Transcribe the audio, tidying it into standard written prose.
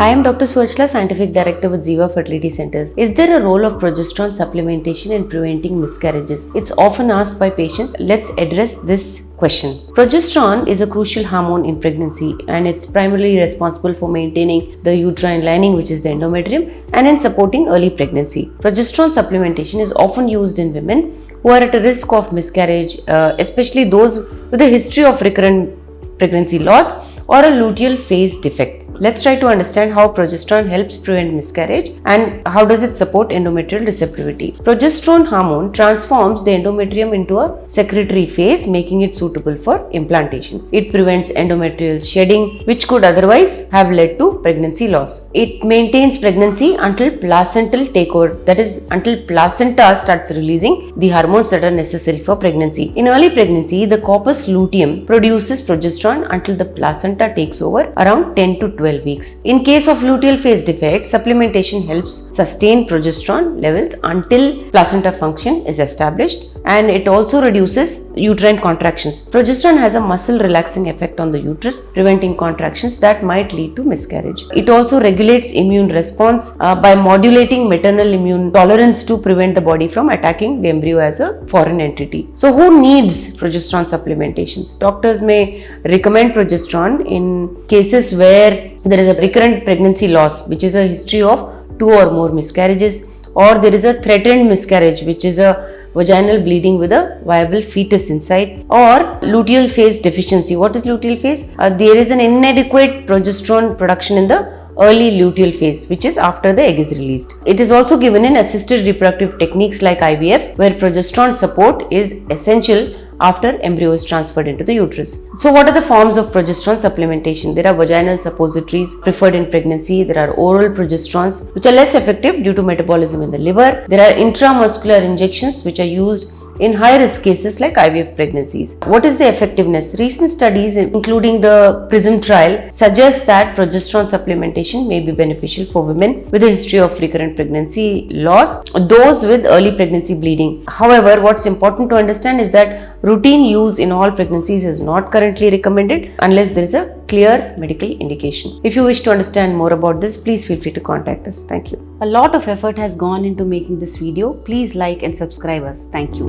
Hi, I'm Dr. Swachla, Scientific Director with Ziva Fertility Centers. Is there a role of progesterone supplementation in preventing miscarriages? It's often asked by patients. Let's address this question. Progesterone is a crucial hormone in pregnancy and it's primarily responsible for maintaining the uterine lining, which is the endometrium, and in supporting early pregnancy. Progesterone supplementation is often used in women who are at a risk of miscarriage, especially those with a history of recurrent pregnancy loss or a luteal phase defect. Let's try to understand how progesterone helps prevent miscarriage and how does it support endometrial receptivity. Progesterone hormone transforms the endometrium into a secretory phase, making it suitable for implantation. It prevents endometrial shedding, which could otherwise have led to pregnancy loss. It maintains pregnancy until placental takeover, that is, until placenta starts releasing the hormones that are necessary for pregnancy. In early pregnancy, the corpus luteum produces progesterone until the placenta takes over around 10 to 12 weeks. In case of luteal phase defect, supplementation helps sustain progesterone levels until placenta function is established, and it also reduces uterine contractions. Progesterone has a muscle relaxing effect on the uterus, preventing contractions that might lead to miscarriage. It also regulates immune response by modulating maternal immune tolerance to prevent the body from attacking the embryo as a foreign entity. So who needs progesterone supplementations? Doctors may recommend progesterone in cases where there is a recurrent pregnancy loss, which is a history of 2 or more miscarriages, or there is a threatened miscarriage, which is a vaginal bleeding with a viable fetus inside, or luteal phase deficiency. What is luteal phase? There is an inadequate progesterone production in the early luteal phase, which is after the egg is released. It is also given in assisted reproductive techniques like IVF, where progesterone support is essential after embryo is transferred into the uterus. So what are the forms of progesterone supplementation? There are vaginal suppositories preferred in pregnancy. There are oral progesterones, which are less effective due to metabolism in the liver. There are intramuscular injections, which are used in high-risk cases like IVF pregnancies. What is the effectiveness? Recent studies, including the PRISM trial, suggest that progesterone supplementation may be beneficial for women with a history of recurrent pregnancy loss, those with early pregnancy bleeding. However, what's important to understand is that routine use in all pregnancies is not currently recommended unless there is a clear medical indication. If you wish to understand more about this, please feel free to contact us. Thank you. A lot of effort has gone into making this video. Please like and subscribe us. Thank you.